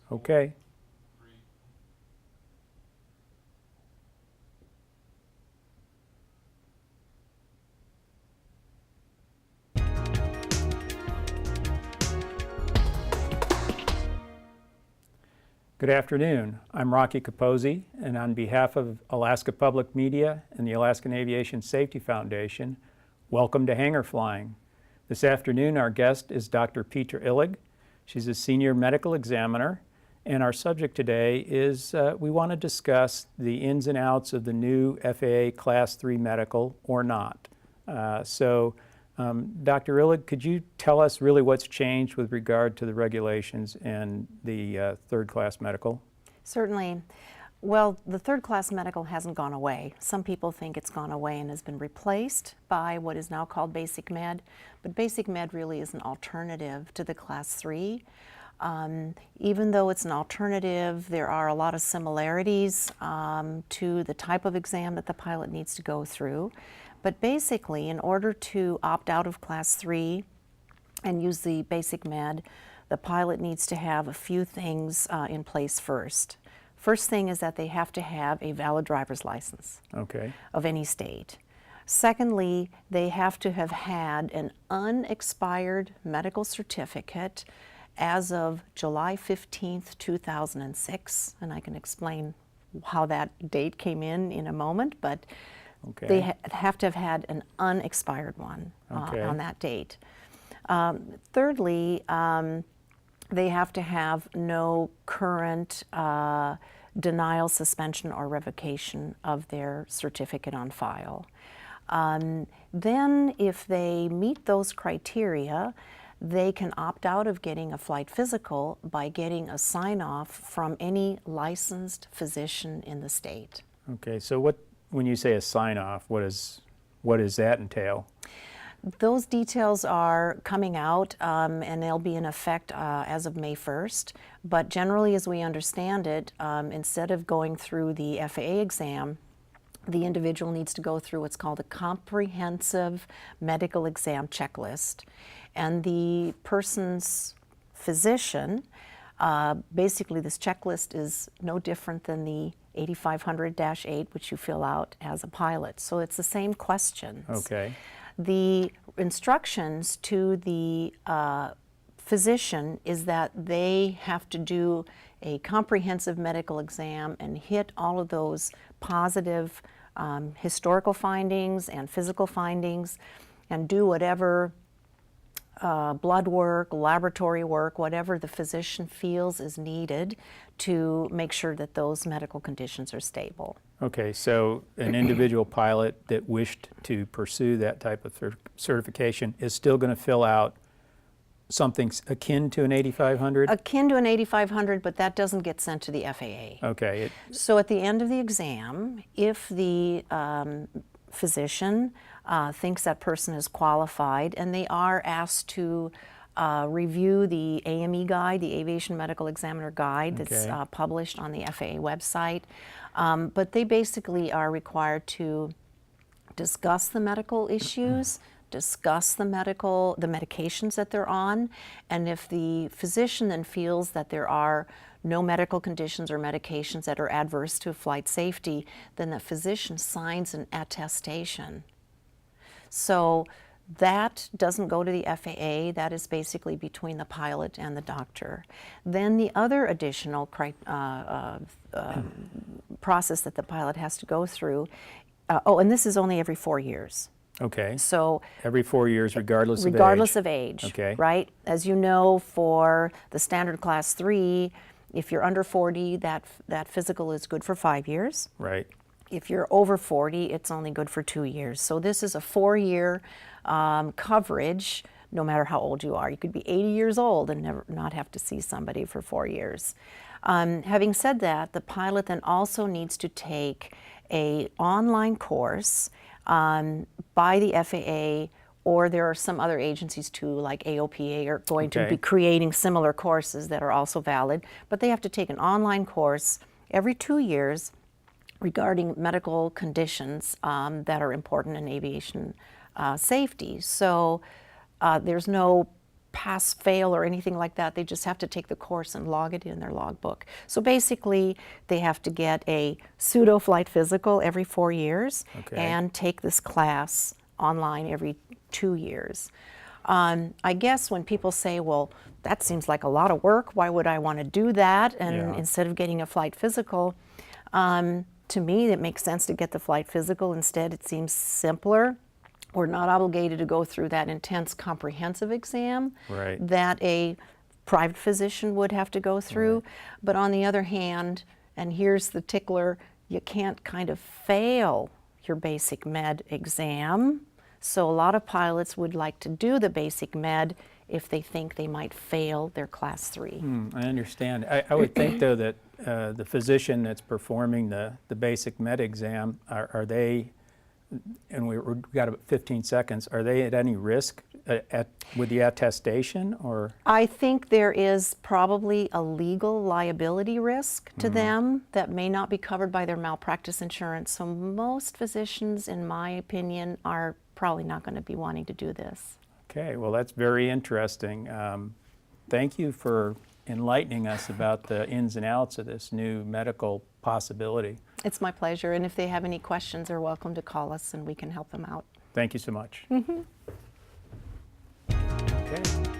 Okay. Good afternoon. I'm Rocky Capozzi, and on behalf of Alaska Public Media and the Alaskan Aviation Safety Foundation, welcome to Hangar Flying. This afternoon, our guest is Dr. Petra Illig. She's a senior medical examiner, and our subject today is we want to discuss the ins and outs of the new FAA Class 3 medical or not. Dr. Illig, could you tell us really what's changed with regard to the regulations and the third class medical? Certainly. Well, the third class medical hasn't gone away. Some people think it's gone away and has been replaced by what is now called basic med, but basic med really is an alternative to the class 3. Even though it's an alternative, there are a lot of similarities to the type of exam that the pilot needs to go through. But basically, in order to opt out of class 3 and use the basic med, the pilot needs to have a few things in place first. First thing is that they have to have a valid driver's license of any state. Secondly, they have to have had an unexpired medical certificate as of July 15th, 2006, and I can explain how that date came in a moment, but they have to have had an unexpired one on that date. Thirdly, they have to have no current denial, suspension, or revocation of their certificate on file. Then, if they meet those criteria, they can opt out of getting a flight physical by getting a sign-off from any licensed physician in the state. Okay, so when you say a sign-off, what does that entail? Those details are coming out and they'll be in effect as of May 1st. But generally, as we understand it, instead of going through the FAA exam, the individual needs to go through what's called a comprehensive medical exam checklist. And the person's physician, basically this checklist is no different than the 8500-8, which you fill out as a pilot. So it's the same questions. Okay. The instructions to the physician is that they have to do a comprehensive medical exam and hit all of those positive historical findings and physical findings and do whatever blood work, laboratory work, whatever the physician feels is needed to make sure that those medical conditions are stable. Okay, so an individual pilot that wished to pursue that type of certification is still going to fill out something akin to an 8500? Akin to an 8500, but that doesn't get sent to the FAA. Okay. So at the end of the exam, if the physician thinks that person is qualified, and they are asked to review the AME guide, the Aviation Medical Examiner Guide, that's published on the FAA website. But they basically are required to discuss the medical issues, discuss the medications that they're on, and if the physician then feels that there are no medical conditions or medications that are adverse to flight safety, then the physician signs an attestation. So that doesn't go to the FAA. That is basically between the pilot and the doctor. Then the other additional process that the pilot has to go through, and this is only every 4 years. Okay. So every 4 years, regardless of age. Regardless of age. Okay. Right? As you know, for the standard class 3, if you're under 40, that physical is good for 5 years. Right. If you're over 40, it's only good for 2 years. So this is a 4-year coverage, no matter how old you are. You could be 80 years old and not have to see somebody for 4 years. Having said that, the pilot then also needs to take an online course by the FAA, or there are some other agencies too, like AOPA, are going to be creating similar courses that are also valid. But they have to take an online course every 2 years regarding medical conditions that are important in aviation safety. So there's no pass, fail, or anything like that. They just have to take the course and log it in their logbook. So basically, they have to get a pseudo flight physical every 4 years and take this class online every 2 years. I guess when people say, well, that seems like a lot of work, why would I want to do that? And instead of getting a flight physical, to me, it makes sense to get the flight physical. Instead, it seems simpler. We're not obligated to go through that intense comprehensive exam that a private physician would have to go through. But on the other hand, and here's the tickler, you can't kind of fail your basic med exam. So a lot of pilots would like to do the basic med if they think they might fail their class 3. I understand. I would think, though, that the physician that's performing the basic med exam, are they, and we've got about 15 seconds, are they at any risk with the attestation? Or I think there is probably a legal liability risk to them that may not be covered by their malpractice insurance. So most physicians, in my opinion, are probably not going to be wanting to do this. Okay, well, that's very interesting. Thank you for enlightening us about the ins and outs of this new medical possibility. It's my pleasure, and if they have any questions, they're welcome to call us and we can help them out. Thank you so much. Okay.